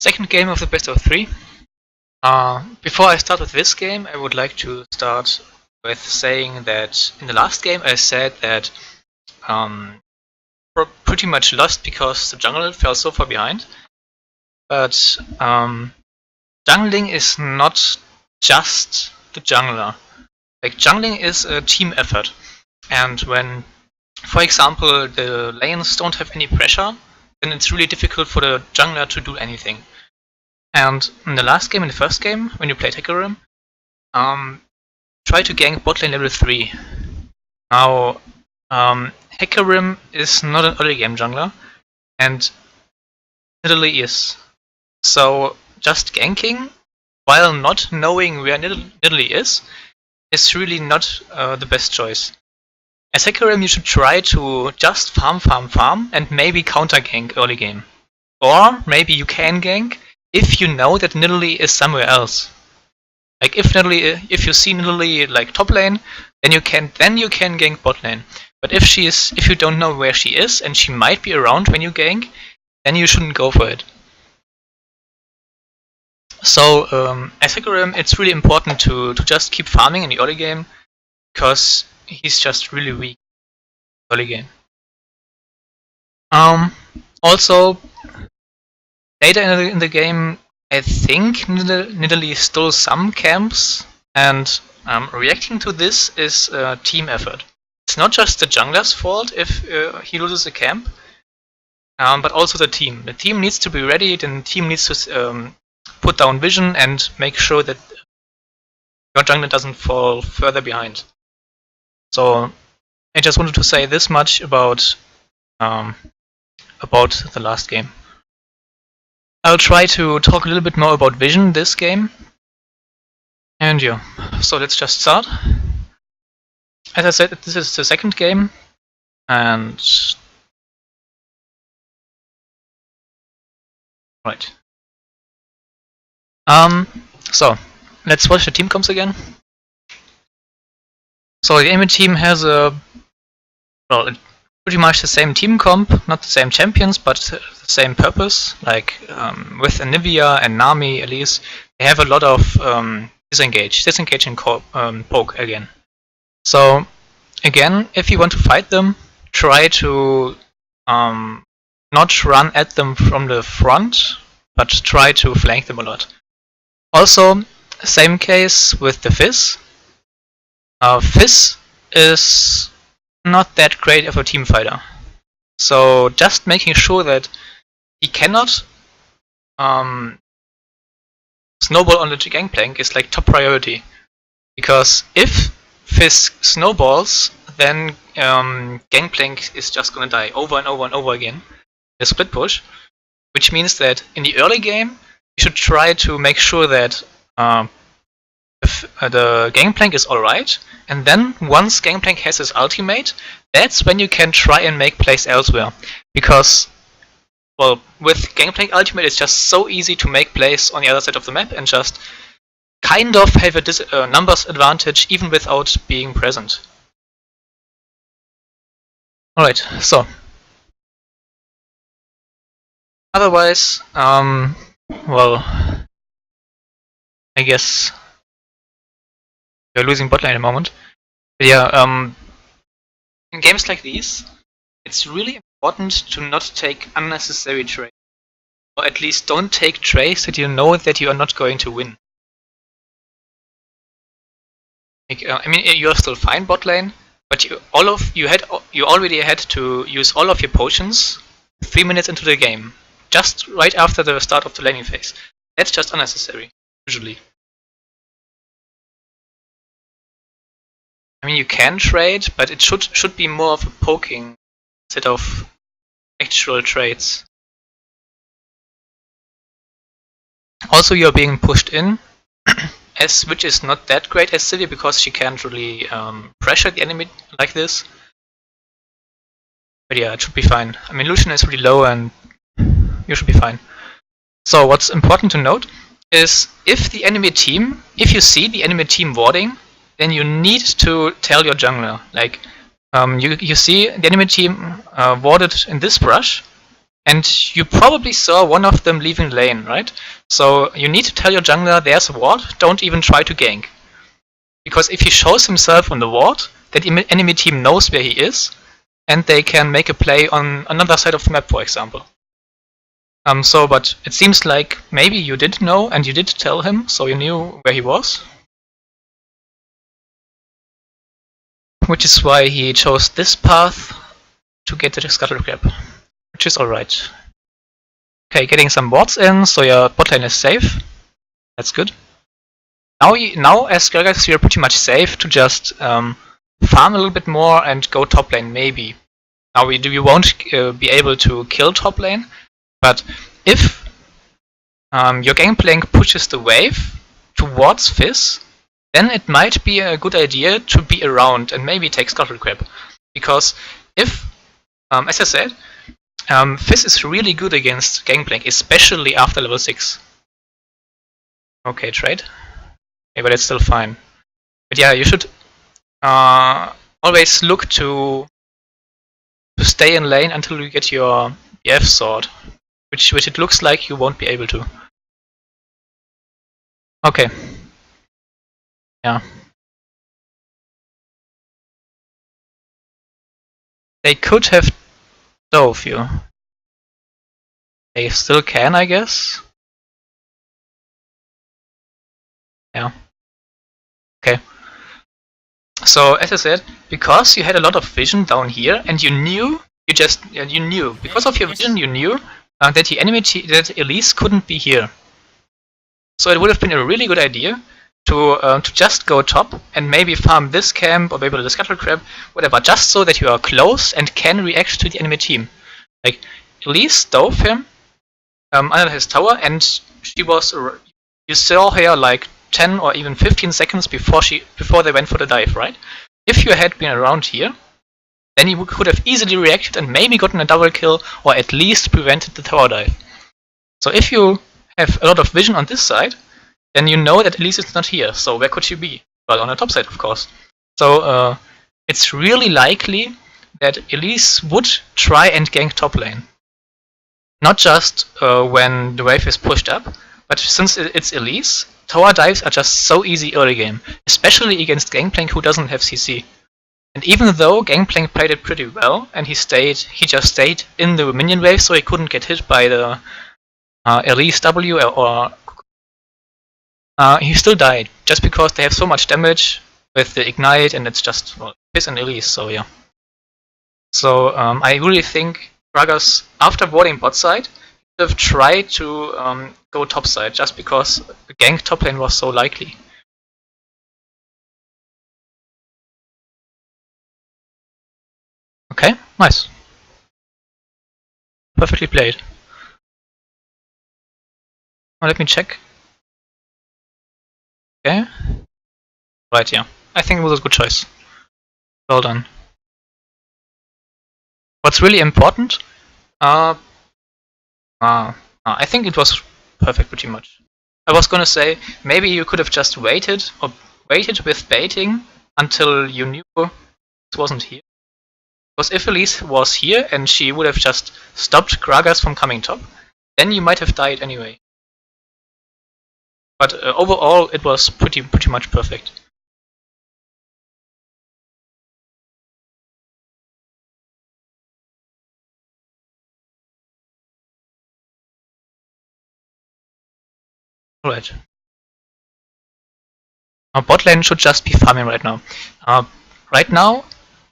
Second game of the best of 3. Before I start with this game, I would like to start with saying that in the last game I said that we're pretty much lost because the jungle fell so far behind. But jungling is not just the jungler. Like, jungling is a team effort. And when, for example, the lanes don't have any pressure, then it's really difficult for the jungler to do anything. And in the last game, in the first game, when you played Hecarim, try to gank bot lane level 3. Now, Hecarim is not an early game jungler, and Nidalee is. So just ganking, while not knowing where Nidalee is really not the best choice. As Hecarim, you should try to just farm, and maybe counter gank early game. Or maybe you can gank if you know that Nidalee is somewhere else. Like if you see Nidalee like top lane, then you can gank bot lane. But if you don't know where she is and she might be around when you gank, then you shouldn't go for it. So as Hecarim, it's really important to just keep farming in the early game, because he's just really weak early game. Also, later in the game, I think Nidalee stole some camps, and reacting to this is a team effort. It's not just the jungler's fault if he loses a camp, but also the team. The team needs to be ready, then the team needs to put down vision and make sure that your jungler doesn't fall further behind. So I just wanted to say this much about the last game. I'll try to talk a little bit more about vision this game. And yeah, so let's just start. As I said, this is the second game, and right. So let's watch the team comps again. So the enemy team has pretty much the same team comp, not the same champions, but the same purpose. Like with Anivia and Nami, at least, they have a lot of disengage and poke again. So again, if you want to fight them, try to not run at them from the front, but try to flank them a lot. Also, same case with the Fizz. Fizz is not that great of a team fighter. So just making sure that he cannot snowball on the gangplank is like top priority. Because if Fizz snowballs, then gangplank is just gonna die over and over again. The split push. Which means that in the early game, you should try to make sure that the Gangplank is alright, and then once Gangplank has his ultimate, that's when you can try and make plays elsewhere. Because, well, with Gangplank ultimate, it's just so easy to make plays on the other side of the map and just kind of have a numbers advantage even without being present. Alright, so. Otherwise, well, I guess we're losing bot lane at the moment. But yeah, in games like these, it's really important to not take unnecessary trades. Or at least don't take trades that you know that you are not going to win. Like, I mean, you're still fine bot lane, but you already had to use all of your potions 3 minutes into the game. Just right after the start of the laning phase. That's just unnecessary, usually. I mean, you can trade, but it should be more of a poking instead of actual trades. Also, you're being pushed in, which is not that great as Sylvia because she can't really pressure the enemy like this. But yeah, it should be fine. I mean, Lucian is really low and you should be fine. So what's important to note is if you see the enemy team warding, then you need to tell your jungler. Like, you see the enemy team warded in this brush, and you probably saw one of them leaving lane, right? So you need to tell your jungler there's a ward, don't even try to gank. Because if he shows himself on the ward, that enemy team knows where he is, and they can make a play on another side of the map, for example. But it seems like maybe you did know and you did tell him, so you knew where he was. Which is why he chose this path to get the scuttle crab, which is alright. Okay, getting some wards in, so your bot lane is safe. That's good. Now as Gragas, you're pretty much safe to just farm a little bit more and go top lane, maybe. Now you won't be able to kill top lane, but if your Gangplank pushes the wave towards Fizz, then it might be a good idea to be around and maybe take Scuttle Crab. Because if, as I said, Fizz is really good against Gangplank, especially after level 6. Okay, trade. Okay, but it's still fine. But yeah, you should always look to stay in lane until you get your BF sword, which it looks like you won't be able to. Okay. Yeah. They could have dove you. They still can, I guess. Yeah. Okay. So as I said, because you had a lot of vision down here, and you knew, because of your vision, you knew that the enemy that Elise couldn't be here. So it would have been a really good idea to just go top and maybe farm this camp or maybe the Scuttle Crab, whatever, just so that you are close and can react to the enemy team. Like, Elise dove him under his tower, and she was, you saw her like 10 or even 15 seconds before they went for the dive, right? If you had been around here, then you could have easily reacted and maybe gotten a double kill or at least prevented the tower dive. So if you have a lot of vision on this side, then you know that Elise is not here. So where could she be? Well, on the top side, of course. So it's really likely that Elise would try and gank top lane. Not just when the wave is pushed up, but since it's Elise, tower dives are just so easy early game, especially against Gangplank, who doesn't have CC. And even though Gangplank played it pretty well, and he just stayed in the minion wave, so he couldn't get hit by the Elise W or he still died, just because they have so much damage with the ignite, and it's just, well, Fizz and Elise, so yeah. So I really think Gragas, after warding bot side, should have tried to go top side, just because the gank top lane was so likely. Okay, nice. Perfectly played. Now let me check. Okay. Right, yeah. I think it was a good choice. Well done. What's really important? I think it was perfect pretty much. I was gonna say, maybe you could have just waited with baiting until you knew it wasn't here. Because if Elise was here and she would have just stopped Gragas from coming top, then you might have died anyway. But overall, it was pretty much perfect. Alright. Now bot lane should just be farming right now. Right now,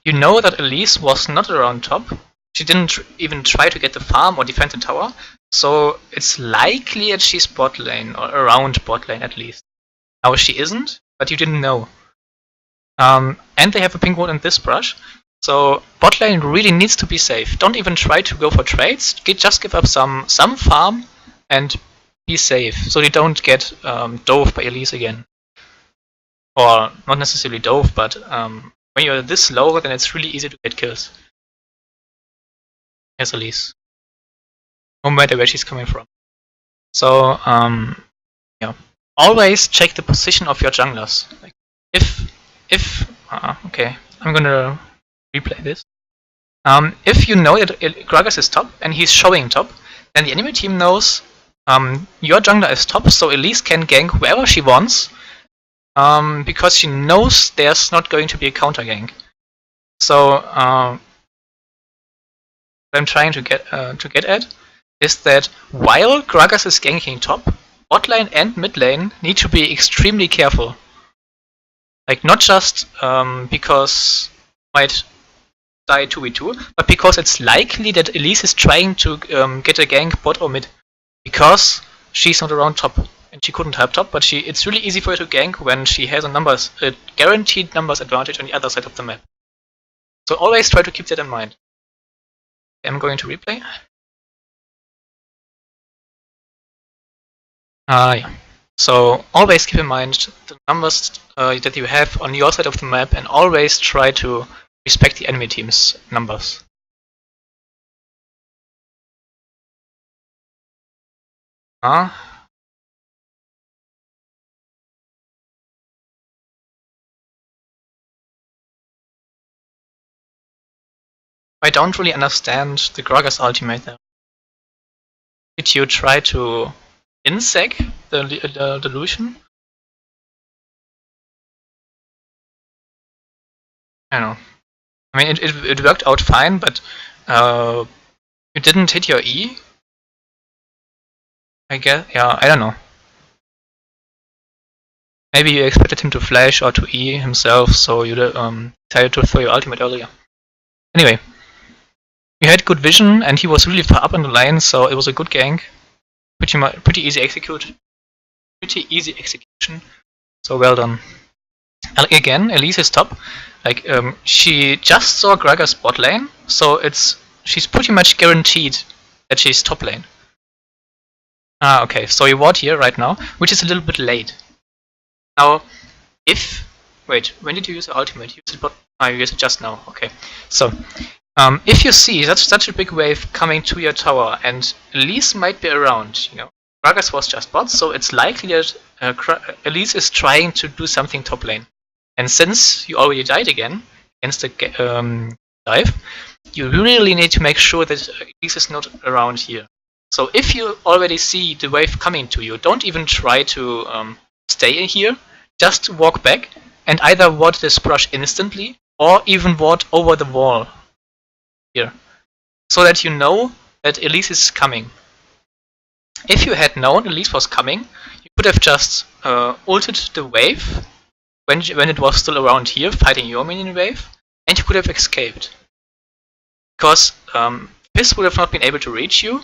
you know that Elise was not around top. She didn't even try to get the farm or defend the tower. So it's likely that she's bot lane, or around bot lane at least. Now she isn't, but you didn't know. And they have a pink ward in this brush. So bot lane really needs to be safe. Don't even try to go for trades. Just give up some farm and be safe, so you don't get dove by Elise again. Or not necessarily dove, but when you're this low, then it's really easy to get kills. As Elise. No matter where she's coming from. So, yeah. Always check the position of your junglers. Like, okay, I'm gonna replay this. If you know that Gragas is top and he's showing top, then the enemy team knows your jungler is top, so Elise can gank wherever she wants, because she knows there's not going to be a counter gank. So what I'm trying to get at is that while Gragas is ganking top, bot lane and mid lane need to be extremely careful. Like, not just because might die 2v2, but because it's likely that Elise is trying to get a gank bot or mid, because she's not around top and she couldn't help top, but it's really easy for her to gank when she has a guaranteed numbers advantage on the other side of the map. So always try to keep that in mind. I'm going to replay. Yeah. So always keep in mind the numbers that you have on your side of the map, and always try to respect the enemy team's numbers. I don't really understand the Gragas ultimate there. Did you try to insec the delusion? I don't know. I mean, it worked out fine, but you didn't hit your E? I guess, yeah, I don't know. Maybe you expected him to flash or to E himself, so you decided to throw your ultimate earlier. Anyway, you had good vision, and he was really far up on the line, so it was a good gank. Pretty easy execution. So well done. Again, Elise is top. Like, she just saw Gragas bot lane, so she's pretty much guaranteed that she's top lane. Okay, so you ward here right now, which is a little bit late. Now, wait, when did you use the ultimate? You used it just now. Okay, so if you see that's such a big wave coming to your tower, and Elise might be around, Gragas was just bot, so it's likely that Elise is trying to do something top lane. And since you already died again against the dive, you really need to make sure that Elise is not around here. So if you already see the wave coming to you, don't even try to stay in here. Just walk back and either ward this brush instantly or even ward over the wall here, so that you know that Elise is coming. If you had known Elise was coming, you could have just ulted the wave when it was still around here fighting your minion wave, and you could have escaped. Because Fizz would have not been able to reach you,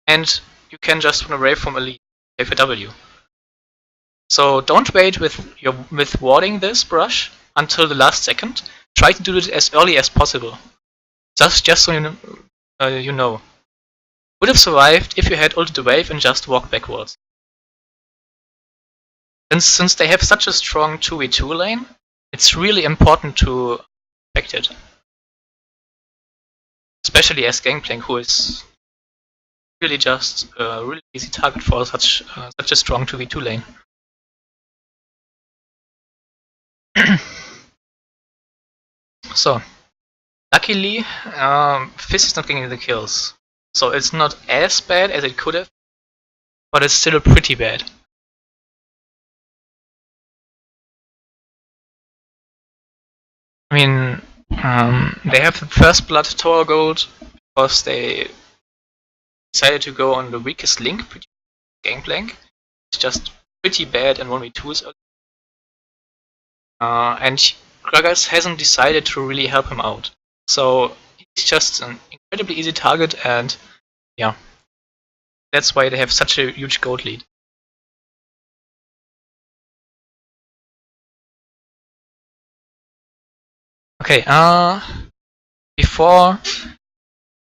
and you can just run away from Elise, take a W. So don't wait with warding this brush until the last second. Try to do it as early as possible. Just so you know. Would have survived if you had ulted the wave and just walked backwards. And since they have such a strong 2v2 lane, it's really important to respect it. Especially as Gangplank, who is really just a really easy target for such a strong 2v2 lane. So, luckily, Fizz is not getting the kills. So it's not as bad as it could have, but it's still pretty bad. I mean, they have the first blood tower gold because they decided to go on the weakest link, Gangplank. It's just pretty bad in 1v2s. And Gragas hasn't decided to really help him out. So he's just an incredibly easy target, and yeah, that's why they have such a huge gold lead. Okay, before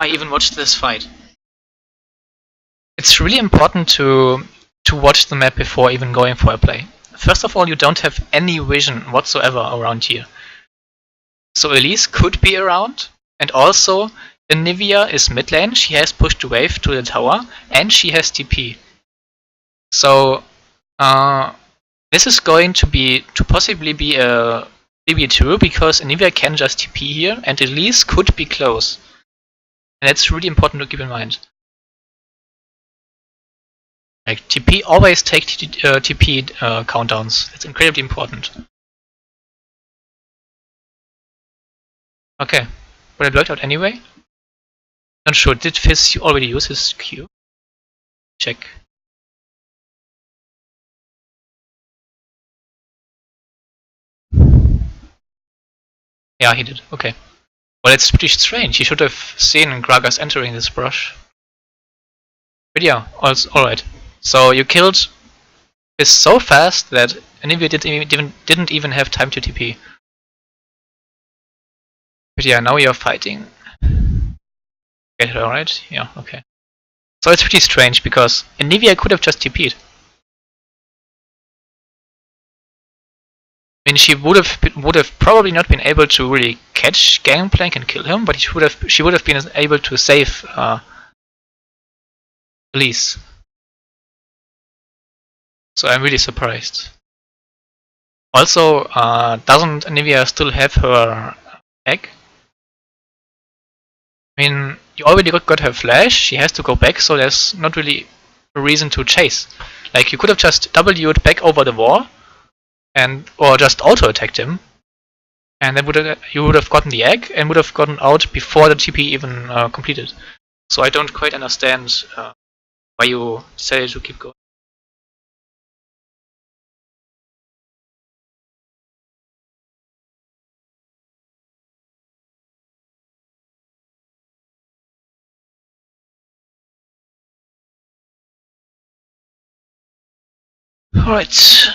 I even watched this fight, it's really important to watch the map before even going for a play. First of all, you don't have any vision whatsoever around here. So Elise could be around, and also Nivea is mid lane, she has pushed the wave to the tower, and she has TP. So this is going to possibly be a 3v2, because Nivea can just TP here, and Elise could be close. And that's really important to keep in mind. Like TP, always take TP countdowns. That's incredibly important. Okay, but it worked out anyway. Not sure, did Fizz already use his Q? Check. Yeah, he did, okay. Well, it's pretty strange, he should have seen Gragas entering this brush. But yeah, alright. So you killed Fizz so fast that Anivia didn't even have time to TP. But yeah, now you're fighting. Get it alright? Yeah, okay. So it's pretty strange because Anivia could have just TP'd. I mean, she would have probably not been able to really catch Gangplank and kill him, but she would have been able to save Elise. So I'm really surprised. Also, doesn't Anivia still have her egg? I mean, you already got her flash, she has to go back, so there's not really a reason to chase. Like, you could have just W'd back over the wall, or just auto-attacked him, and then you would have gotten the egg, and would have gotten out before the TP even completed. So I don't quite understand why you decided to keep going. Alright.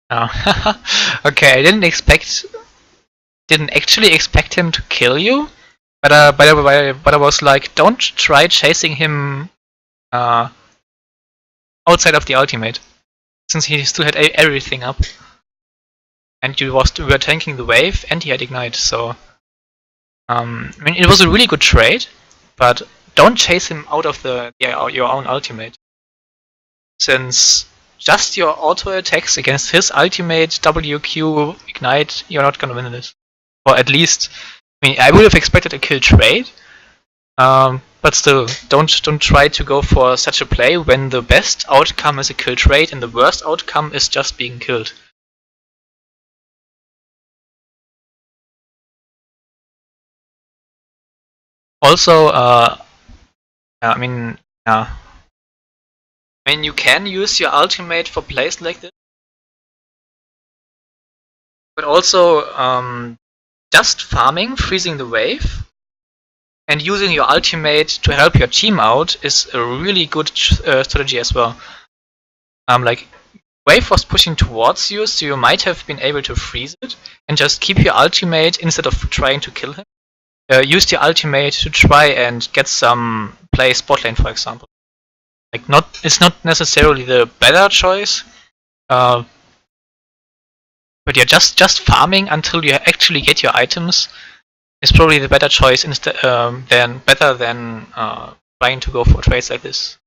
Oh. Okay, I didn't actually expect him to kill you, but I was like, don't try chasing him outside of the ultimate, since he still had everything up, and you were tanking the wave, and he had ignite. So, I mean, it was a really good trade, but don't chase him out of your own ultimate, since just your auto attacks against his ultimate WQ ignite, you're not gonna win this. Or at least, I mean, I would have expected a kill trade, but still, don't try to go for such a play when the best outcome is a kill trade and the worst outcome is just being killed. Also, I mean, you can use your ultimate for plays like this, but also just farming, freezing the wave, and using your ultimate to help your team out is a really good strategy as well. Like, wave was pushing towards you, so you might have been able to freeze it and just keep your ultimate instead of trying to kill him. Use your ultimate to try and get some play spot lane, for example. Like, it's not necessarily the better choice, but yeah, just farming until you actually get your items is probably the better choice than trying to go for trades like this.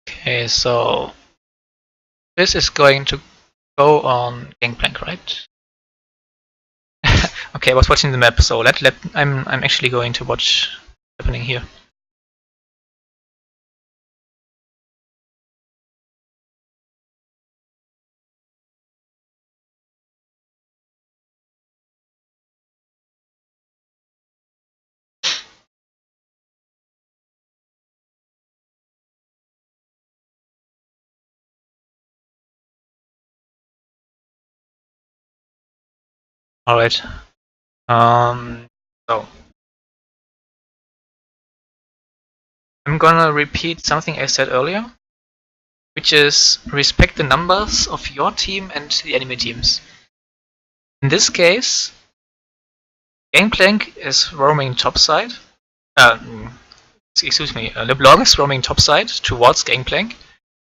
Okay, so this is going to go on Gangplank, right? Okay, I was watching the map, so I'm actually going to watch what's happening here. Alright. So I'm gonna repeat something I said earlier. which is respect the numbers of your team and the enemy teams. In this case, Gangplank is roaming topside. Excuse me, LeBlanc is roaming topside towards Gangplank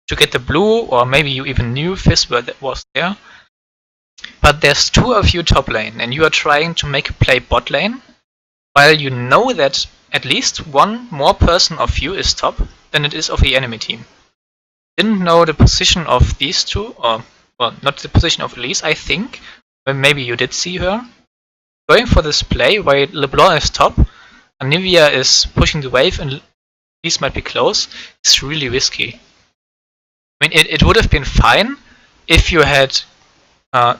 to get the blue, or maybe you even knew Fizz that was there. But there's two of you top lane, and you are trying to make a play bot lane, while you know that at least one more person of you is top than it is of the enemy team. Didn't know the position of these two, or well, not the position of Elise, I think. But maybe you did see her. Going for this play while LeBlanc is top, and Nivea is pushing the wave, and Elise might be close. It's really risky. I mean, it would have been fine if you had,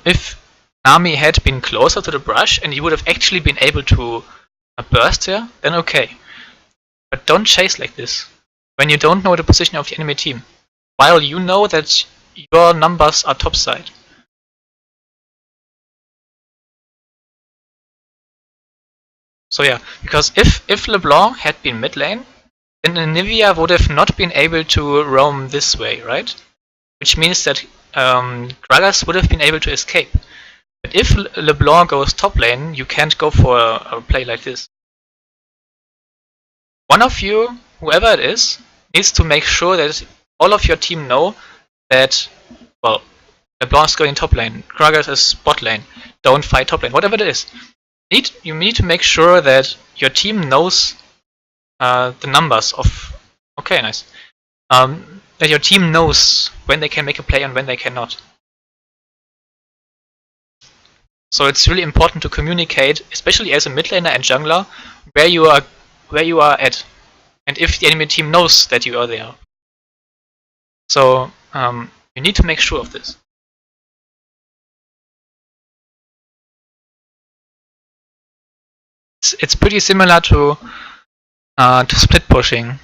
if Nami had been closer to the brush and you would have actually been able to burst there, then okay. But don't chase like this, when you don't know the position of the enemy team, while you know that your numbers are topside. So yeah, because if LeBlanc had been mid lane, then Nivea would have not been able to roam this way, right? Which means that Gragas would have been able to escape. But if LeBlanc goes top lane, you can't go for a play like this. One of you, whoever it is, needs to make sure that all of your team know that, well, LeBlanc is going top lane, Gragas is bot lane, don't fight top lane, whatever it is. You need to make sure that your team knows the numbers of... Okay, nice. That your team knows when they can make a play and when they cannot. So it's really important to communicate, especially as a mid laner and jungler, where you are at, and if the enemy team knows that you are there. So you need to make sure of this. It's pretty similar to split pushing. I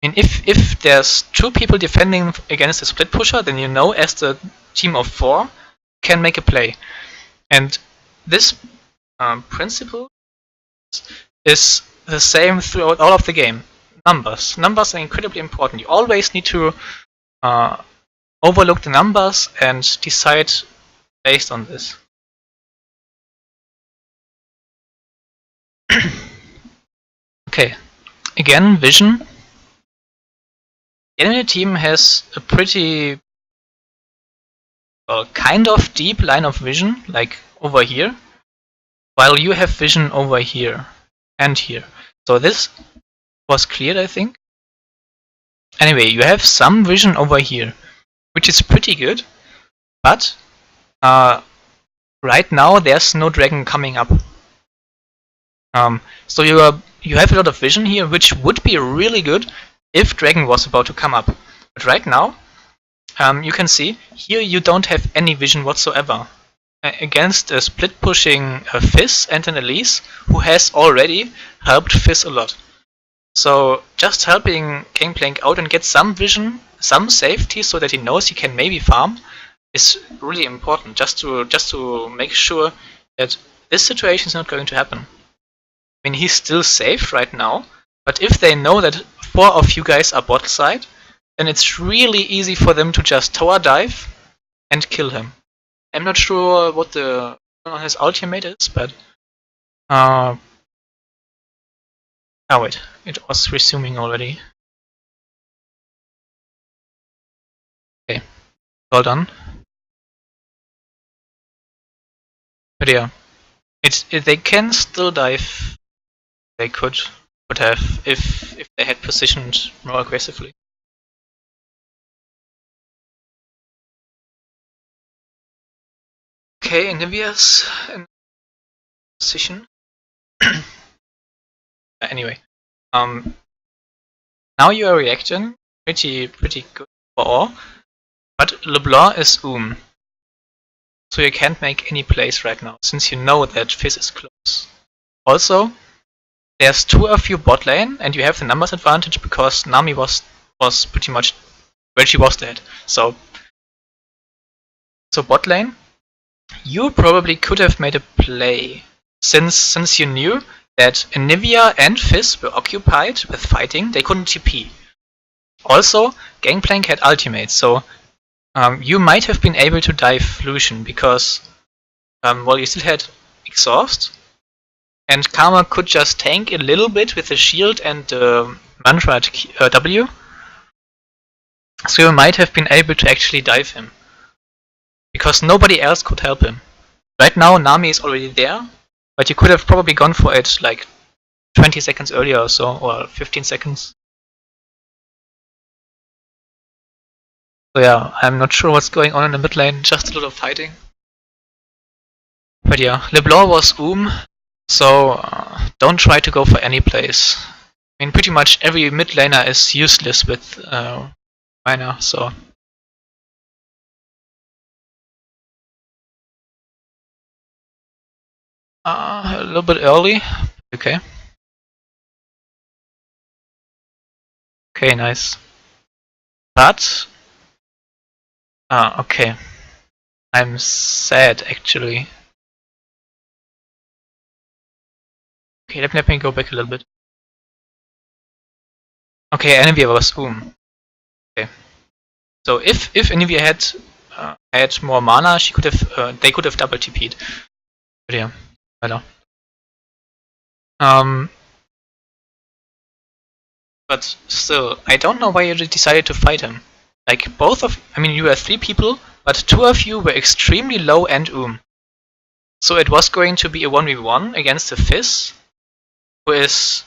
mean, if there's two people defending against a split pusher, then you know as the team of 4 can make a play. And this principle is the same throughout all of the game. Numbers are incredibly important. You always need to overlook the numbers and decide based on this. Okay, again, vision. The enemy team has a pretty, well, kind of deep line of vision, like over here, while you have vision over here and here. So this was cleared, I think. Anyway, you have some vision over here, which is pretty good, but right now there's no dragon coming up. So you have a lot of vision here, which would be really good if dragon was about to come up. But right now, you can see here you don't have any vision whatsoever against a split pushing Fizz and an Elise who has already helped Fizz a lot. So just helping Gangplank out and get some vision, some safety, so that he knows he can maybe farm, is really important. Just to make sure that this situation is not going to happen. I mean, he's still safe right now, but if they know that 4 of you guys are bot side, then it's really easy for them to just tower dive and kill him. I'm not sure what his ultimate is, but oh wait, it was resuming already. Okay, well done. But yeah, they can still dive. They could have if they had positioned more aggressively. Okay, Nivea's in position. Anyway, now you are reacting pretty good overall, but LeBlanc is so you can't make any plays right now since you know that Fizz is close. Also, there's 2 of you bot lane, and you have the numbers advantage because Nami was pretty much where she was dead. So bot lane, you probably could have made a play since you knew that Nivea and Fizz were occupied with fighting. They couldn't TP. Also, Gangplank had ultimate, so you might have been able to dive Lucian because, well, you still had exhaust, and Karma could just tank a little bit with the shield and the mantra W, so you might have been able to actually dive him because nobody else could help him. Right now, Nami is already there, but you could have probably gone for it like 20 seconds earlier or so, or 15 seconds. So yeah, I'm not sure what's going on in the mid lane, just a lot of fighting. But yeah, LeBlanc was so don't try to go for any place. I mean, pretty much every mid laner is useless with Miner, so. A little bit early. Okay. Okay, nice. But okay. I'm sad actually. Okay, let me go back a little bit. Okay, Anivia was Okay. So if Anivia had more mana, she could have they could have double TP'd. But yeah, better. But still, I don't know why you decided to fight him. Like I mean, you were 3 people, but 2 of you were extremely low and So it was going to be a 1v1 against a Fizz, who is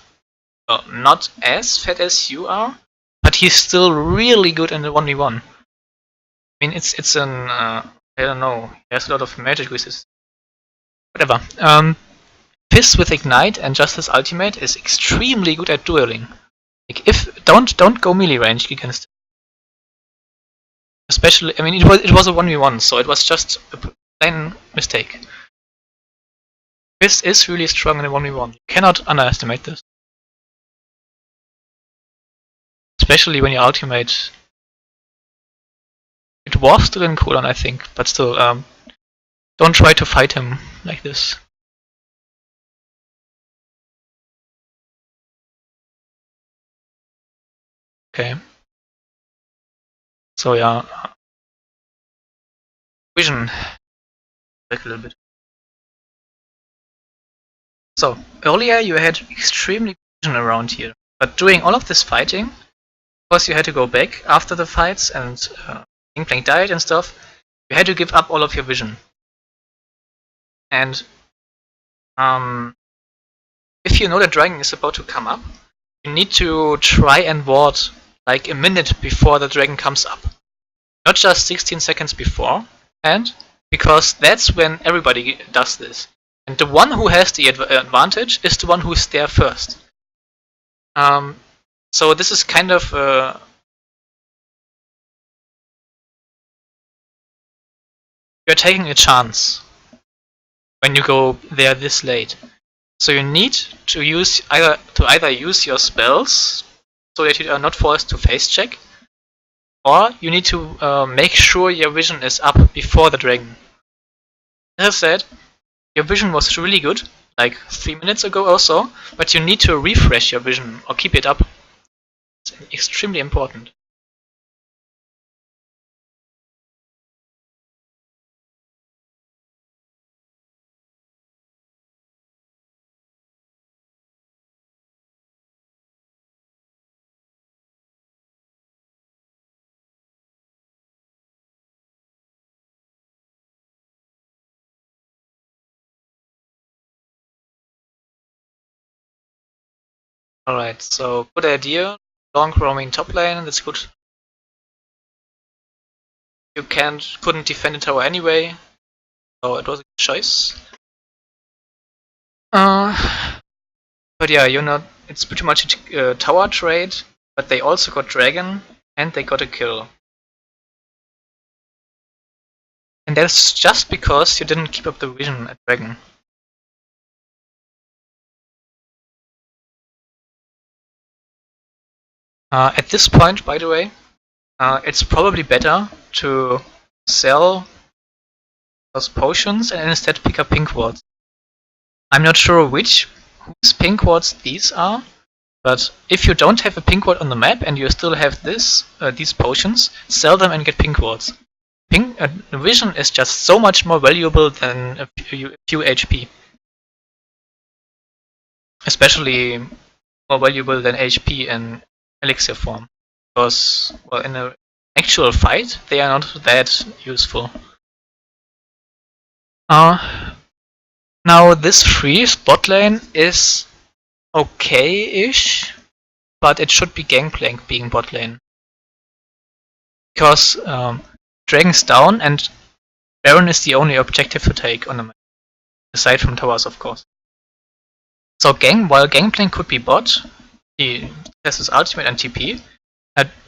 not as fat as you are, but he's still really good in the 1v1. I mean, it's an I don't know. He has a lot of magic resist. Whatever. Fizz with Ignite and just his ultimate is extremely good at dueling. Like don't go melee range against. Especially, I mean, it was a 1v1, so it was just a plain mistake. Fizz is really strong in a 1v1. You cannot underestimate this. Especially when your ultimate. It was still in cooldown, I think, but still, don't try to fight him like this. Okay. So yeah. Vision. Back a little bit. So, earlier you had extremely vision around here, but doing all of this fighting, of course you had to go back after the fights and Gangplank died and stuff, you had to give up all of your vision. And if you know that dragon is about to come up, you need to try and ward like a minute before the dragon comes up. Not just 16 seconds before, and because that's when everybody does this. And the one who has the advantage is the one who's there first. So this is kind of you're taking a chance when you go there this late. So you need to either use your spells so that you are not forced to face check, or you need to make sure your vision is up before the dragon. As I said, your vision was really good, like 3 minutes ago or so, but you need to refresh your vision or keep it up. It's extremely important. Alright, so good idea. Long roaming top lane, that's good. You couldn't defend the tower anyway, so it was a good choice. But yeah, it's pretty much a tower trade, but they also got dragon, and they got a kill. And that's just because you didn't keep up the vision at dragon. At this point, by the way, it's probably better to sell those potions and instead pick up pink wards. I'm not sure whose pink wards these are, But if you don't have a pink ward on the map and you still have these potions, sell them and get pink wards. Vision is just so much more valuable than a few HP. Especially more valuable than HP in elixir form. Because, well, in an actual fight, they are not that useful. Now this free bot lane is okay-ish, but it should be Gangplank being bot lane. Because Dragon's down and Baron is the only objective to take on the map. Aside from towers, of course. So while Gangplank could be bot, he has his ultimate and TP,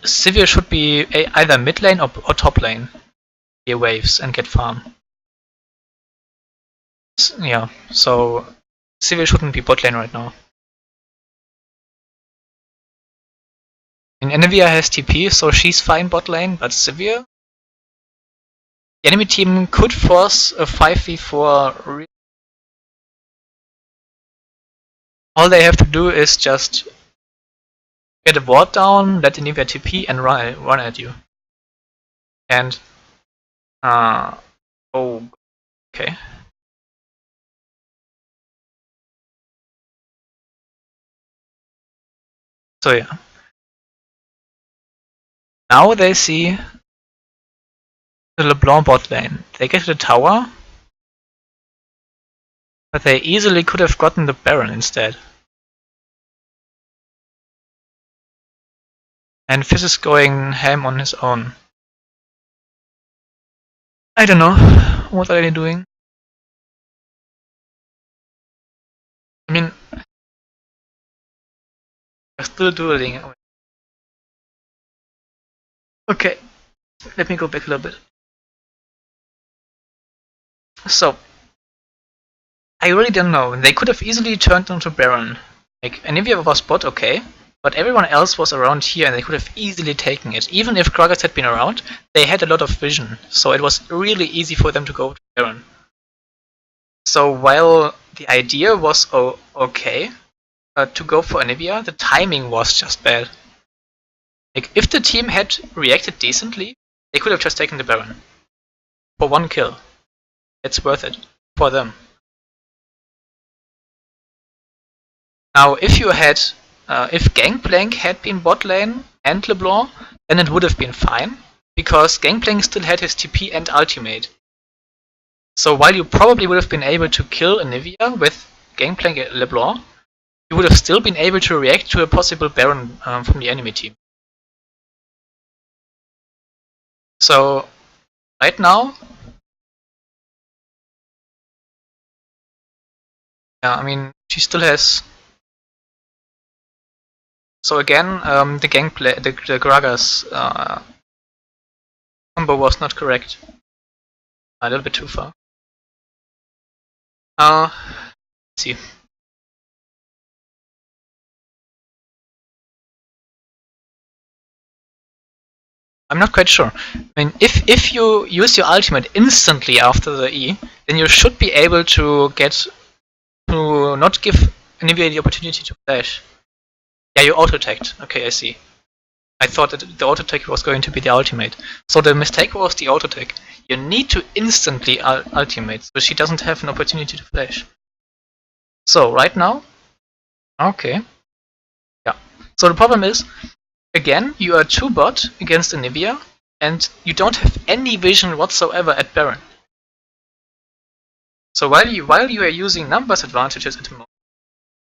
Sivir should be either mid lane or top lane. Clear waves and get farm. Yeah, so Sivir shouldn't be bot lane right now. And Anivia has TP, so she's fine bot lane, but Sivir? The enemy team could force a 5v4. All they have to do is just get a ward down, let Anivia TP, and run at you. And oh, okay. So yeah. Now they see the LeBlanc bot lane. They get the tower, but they easily could have gotten the Baron instead. And Fizz is going ham on his own. I don't know. What are they doing? I mean, they're still dueling. Okay, let me go back a little bit. So, I really don't know. They could have easily turned into Baron. Like, Anivia was bot, okay, but everyone else was around here and they could have easily taken it. Even if Gragas had been around, they had a lot of vision, so it was really easy for them to go to Baron. So while the idea was okay to go for Anivia, the timing was just bad. Like, if the team had reacted decently, they could have just taken the Baron. For one kill. It's worth it. For them. Now, if you had... if Gangplank had been bot lane and LeBlanc, then it would have been fine. Because Gangplank still had his TP and ultimate. So while you probably would have been able to kill Anivia with Gangplank and LeBlanc, you would have still been able to react to a possible Baron from the enemy team. So, right now, yeah, I mean, she still has. So again, the Gragas combo was not correct. A little bit too far. Let's see. I'm not quite sure. I mean, if you use your ultimate instantly after the E, then you should be able to not give Anivia the opportunity to flash. Yeah, you auto-attacked. Okay, I see. I thought that the auto-attack was going to be the ultimate. So the mistake was the auto-attack. You need to instantly ultimate, so she doesn't have an opportunity to flash. So, right now... Okay. Yeah. So the problem is, again, you are 2 bot against Anivia, and you don't have any vision whatsoever at Baron. So while you are using numbers advantages at the moment,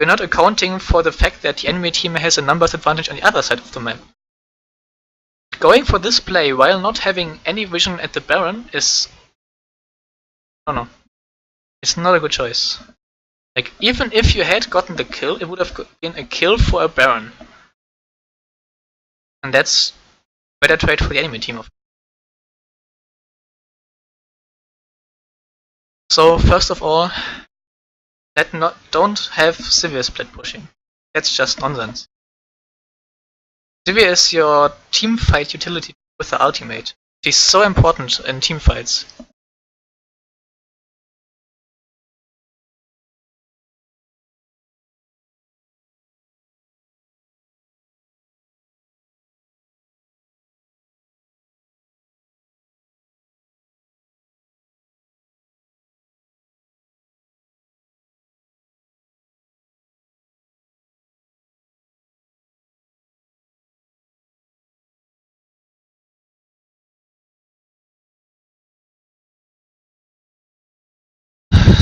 you're not accounting for the fact that the enemy team has a numbers advantage on the other side of the map. Going for this play while not having any vision at the Baron is... I don't know. It's not a good choice. Like, even if you had gotten the kill, it would have been a kill for a Baron. And that's better trade for the enemy team. So, first of all, don't have Sivir split pushing. That's just nonsense. Sivir is your team fight utility with the ultimate. She's so important in team fights.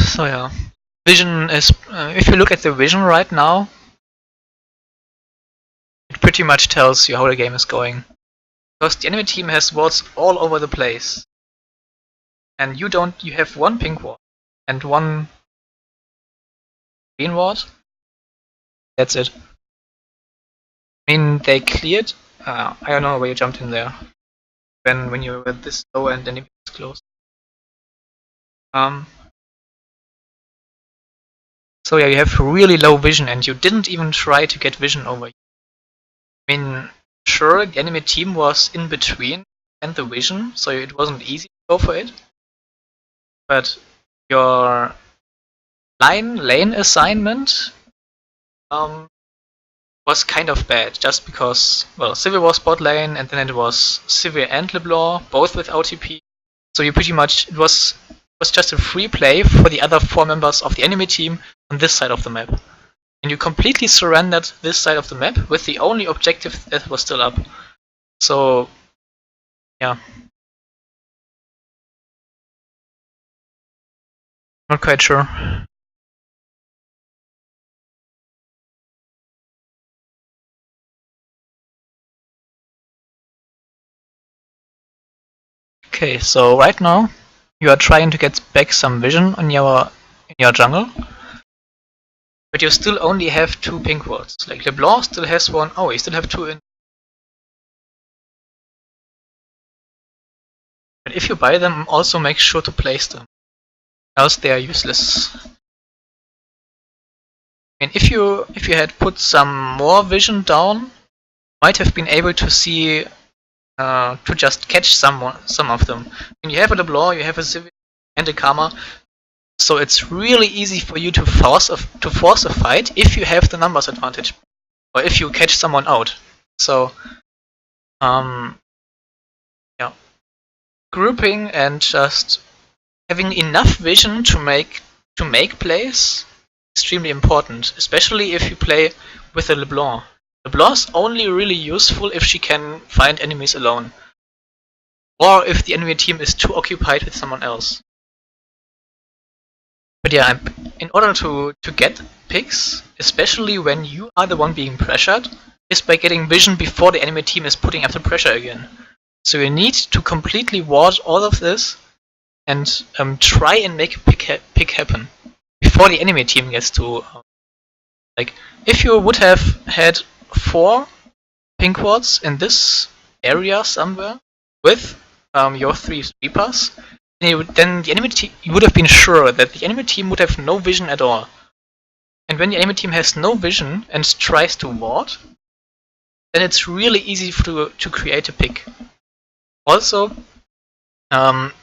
So yeah, vision is, if you look at the vision right now, it pretty much tells you how the game is going. Because the enemy team has wards all over the place. And you don't, you have one pink ward and one green ward. That's it. I mean, they cleared, I don't know where you jumped in there. When you were this low and enemy is close. So yeah, you have really low vision and you didn't even try to get vision over here. I mean, sure, the enemy team was in between and the vision, so it wasn't easy to go for it. But your lane assignment was kind of bad, just because, well, Sivir was bot lane, and then it was Sivir and LeBlanc, both with OTP. So you pretty much, it was just a free play for the other 4 members of the enemy team on this side of the map. And you completely surrendered this side of the map with the only objective that was still up. So, yeah. Not quite sure. Okay, so right now you are trying to get back some vision on in your jungle. But you still only have 2 pink wards. Like LeBlanc still has 1. Oh, you still have 2 in. But if you buy them, also make sure to place them. Else they are useless. And if you had put some more vision down, might have been able to see to just catch some of them. When you have a LeBlanc, you have a Civic and a Karma, so it's really easy for you to force a fight if you have the numbers advantage, or if you catch someone out. So, yeah, grouping and just having enough vision to make plays extremely important, especially if you play with a LeBlanc. LeBlanc's only really useful if she can find enemies alone, or if the enemy team is too occupied with someone else. But yeah, in order to get picks, especially when you are the one being pressured, is by getting vision before the enemy team is putting up the pressure again. So you need to completely ward all of this and try and make a pick happen before the enemy team gets to. Like, if you would have had 4 pink wards in this area somewhere with your 3 sweepers, then the enemy team, you would have been sure that the enemy team would have no vision at all. And when the enemy team has no vision and tries to ward, then it's really easy to create a pick. Also,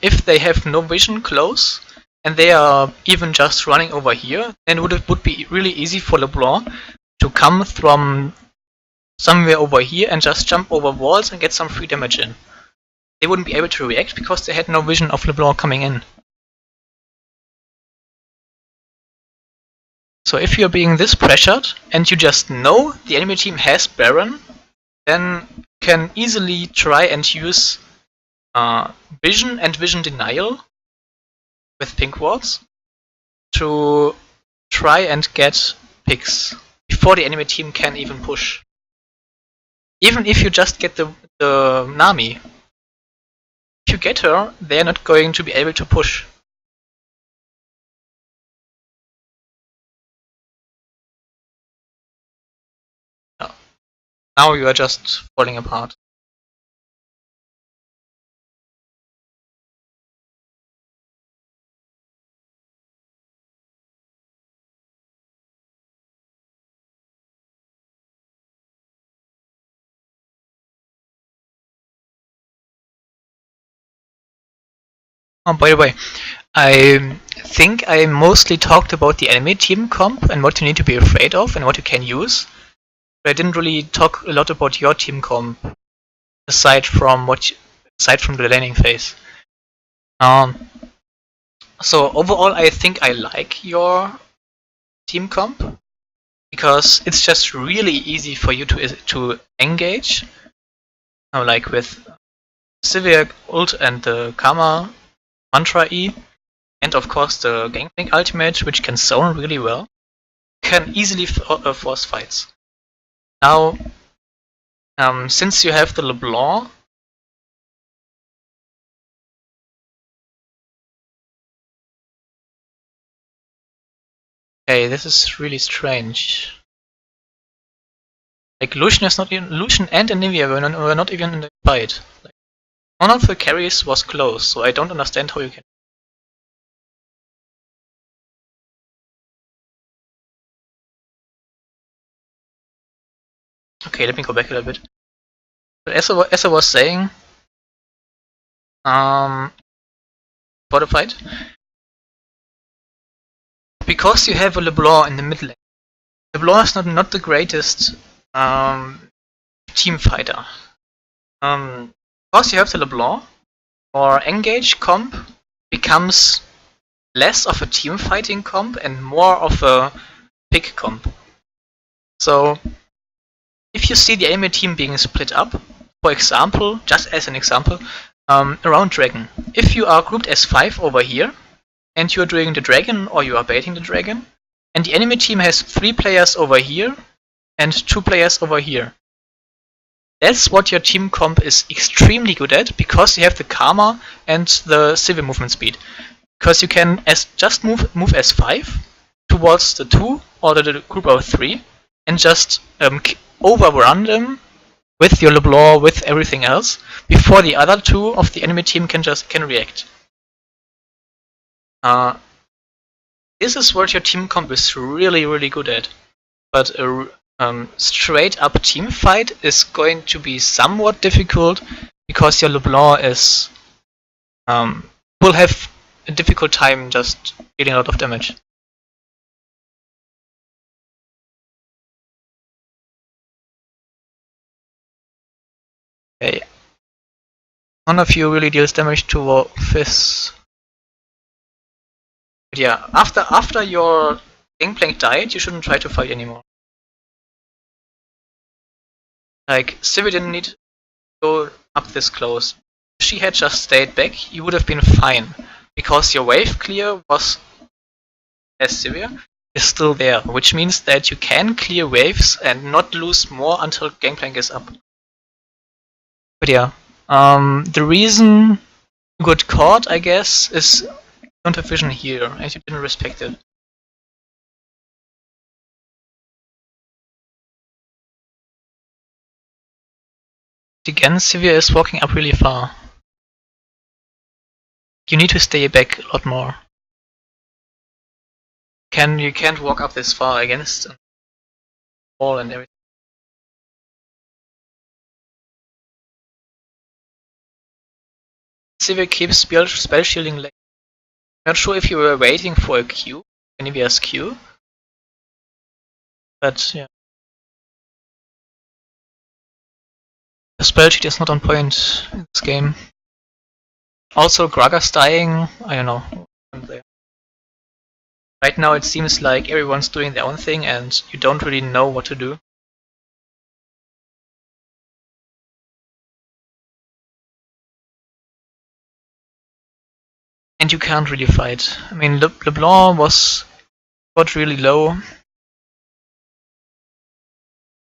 if they have no vision close and they are even just running over here, then it would be really easy for LeBlanc to come from somewhere over here and just jump over walls and get some free damage in. They wouldn't be able to react because they had no vision of LeBlanc coming in. So if you're being this pressured and you just know the enemy team has Baron, then you can easily try and use vision and vision denial with pink wards to try and get picks before the enemy team can even push. Even if you just get the Nami, if you get her, they're not going to be able to push. Now you are just falling apart. Oh, by the way, I think I mostly talked about the enemy team comp and what you need to be afraid of and what you can use. But I didn't really talk a lot about your team comp, aside from the laning phase. So overall, I think I like your team comp because it's just really easy for you to engage. Like with Sivir ult and the Karma Mantra E, and of course the Gangplank ultimate, which can zone really well, can easily force fights. Now, since you have the LeBlanc, hey, this is really strange. Like Lucian and Anivia were not even in the fight. Like, one of the carries was close, so I don't understand how you can. Okay, let me go back a little bit. But as I was saying, for the fight, because you have a LeBlanc in the mid lane, LeBlanc is not the greatest team fighter. Because you have the LeBlanc, or engage comp becomes less of a team fighting comp and more of a pick comp. So if you see the enemy team being split up, for example, just as an example, around Dragon. If you are grouped as 5 over here, and you are doing the Dragon or you are baiting the Dragon, and the enemy team has 3 players over here and 2 players over here. That's what your team comp is extremely good at, because you have the Karma and the civil movement speed. Because you can just move as 5 towards the 2 or the group of 3 and just overrun them with your LeBlanc, with everything else, before the other 2 of the enemy team can react. This is what your team comp is really, really good at. But a straight up team fight is going to be somewhat difficult, because your LeBlanc is will have a difficult time just dealing a lot of damage. Okay. None of you really deals damage to Fizz. But yeah, after your Gangplank died, you shouldn't try to fight anymore. Like, Civi didn't need to go up this close. If she had just stayed back, you would have been fine, because your wave clear was as severe, is still there, which means that you can clear waves and not lose more until Gangplank is up. But yeah, the reason you got caught, I guess, is you don't have vision here, and you didn't respect it. Again, Sivir is walking up really far. You need to stay back a lot more. You can't walk up this far against a wall and everything. Sivir keeps spell shielding late. Not sure if you were waiting for a Q, Anivia's Q. But yeah. The spell sheet is not on point in this game. Also, Gragas dying, I don't know. Right now it seems like everyone's doing their own thing and you don't really know what to do. And you can't really fight. I mean, LeBlanc got really low.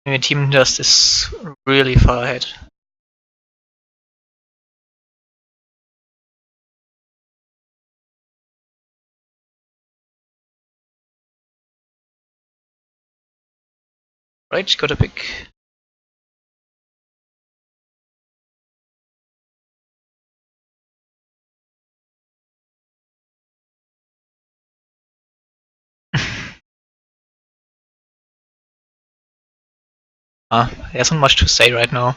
And your team just is really far ahead. Right, got a pick. There's not much to say right now.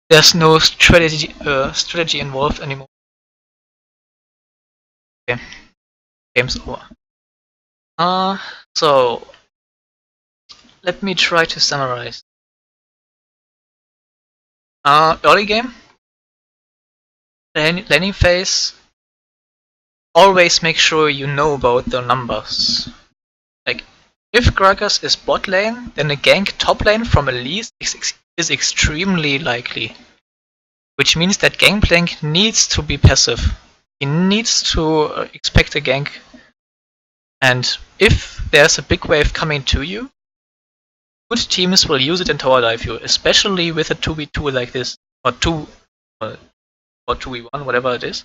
There's no strategy involved anymore. Okay, game's over. So let me try to summarize. Early game, laning phase. Always make sure you know about the numbers. Like, if Gragas is bot lane, then a gank top lane from a least is extremely likely. Which means that Gangplank needs to be passive. he needs to expect a gank. And if there's a big wave coming to you, good teams will use it and tower dive you, especially with a 2v2 like this, or 2v1, whatever it is.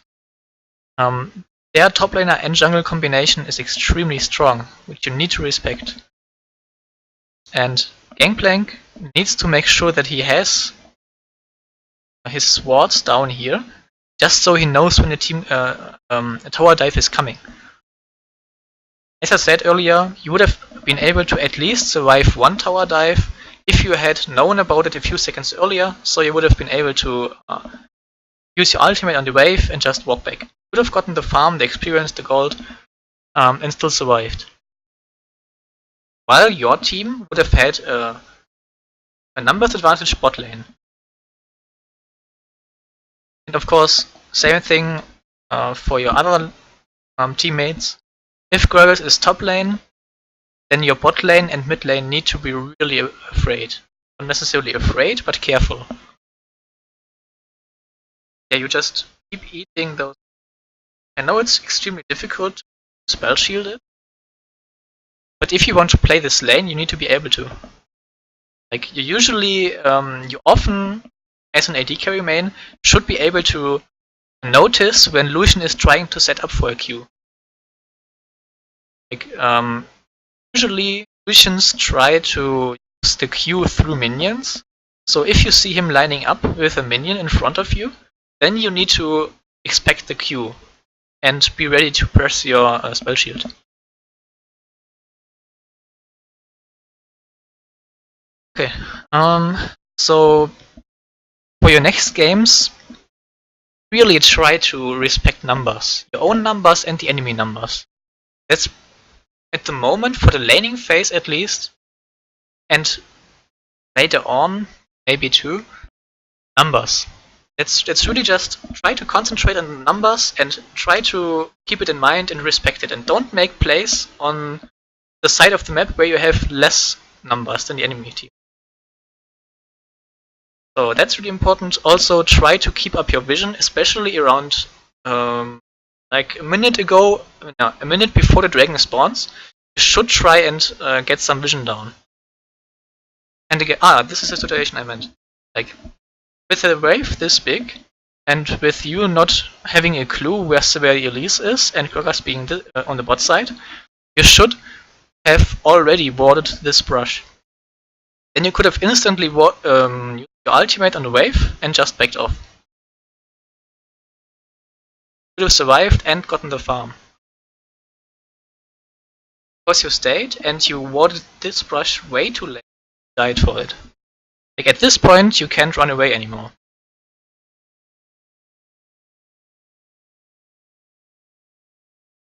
Their top laner and jungle combination is extremely strong, which you need to respect. And Gangplank needs to make sure that he has his swords down here, just so he knows when a tower dive is coming. As I said earlier, you would have been able to at least survive one tower dive if you had known about it a few seconds earlier, so you would have been able to use your ultimate on the wave and just walk back. You would have gotten the farm, the experience, the gold, and still survived. While your team would have had a numbers advantage bot lane. And of course, same thing for your other teammates. If Gragas is top lane, then your bot lane and mid lane need to be really afraid. Not necessarily afraid, but careful. Yeah, you just keep eating those. I know it's extremely difficult to spell shield it, but if you want to play this lane, you need to be able to. Like, you usually, you often, as an AD carry main, should be able to notice when Lucian is trying to set up for a Q. Like, usually Lucians try to use the Q through minions, so if you see him lining up with a minion in front of you, then you need to expect the Q and be ready to press your spell shield. Okay, so for your next games, really try to respect numbers. Your own numbers and the enemy numbers. That's, at the moment, for the laning phase at least, and later on, maybe too, numbers. Let's really just try to concentrate on the numbers and try to keep it in mind and respect it. And don't make plays on the side of the map where you have less numbers than the enemy team. So that's really important. Also, try to keep up your vision, especially around like a minute before the dragon spawns. You should try and get some vision down. And again, this is the situation I meant. Like, with a wave this big, and with you not having a clue where the Elise is, and Gragas being on the bot side, you should have already warded this brush. Then you could have instantly used your ultimate on the wave and just backed off. You would have survived and gotten the farm. Because you stayed and you warded this brush way too late, you died for it. Like, at this point, you can't run away anymore.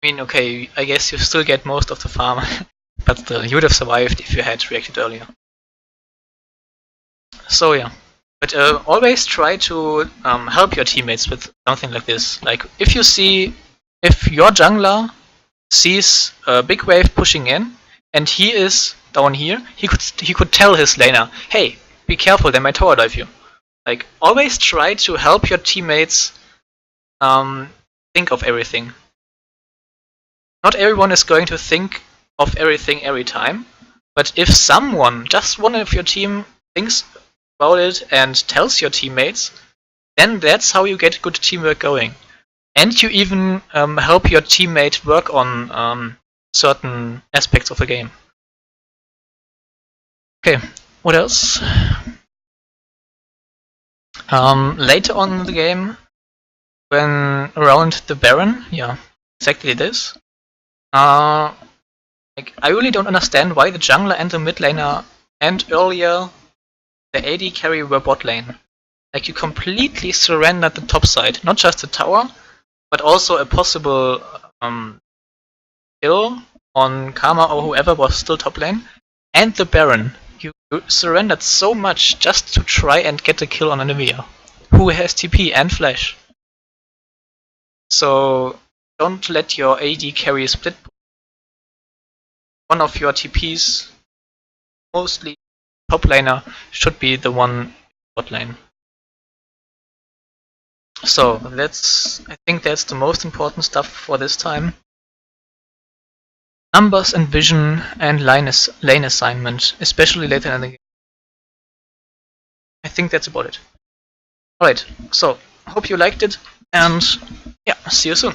I mean, okay, I guess you still get most of the farm, but still, you would have survived if you had reacted earlier. So yeah, but always try to help your teammates with something like this. Like, if your jungler sees a big wave pushing in, and he is down here, he could tell his laner, hey, be careful, they might tower dive you. Like, always try to help your teammates think of everything. Not everyone is going to think of everything every time, but if someone, just one of your team, thinks about it and tells your teammates, then that's how you get good teamwork going. And you even help your teammate work on certain aspects of the game. Okay, what else? Later on in the game, when around the Baron, yeah, exactly this. Like, I really don't understand why the jungler and the mid laner and earlier the AD carry were bot lane. Like, you completely surrendered the top side, not just the tower, but also a possible kill on Karma or whoever was still top lane, and the Baron. You surrendered so much just to try and get a kill on Anivia, who has TP and flash. So don't let your AD carry split. One of your TPs, mostly top laner, should be the one bot lane. So I think that's the most important stuff for this time. Numbers and vision and lane assignment, especially later in the game. I think that's about it. Alright, so hope you liked it, and yeah, see you soon.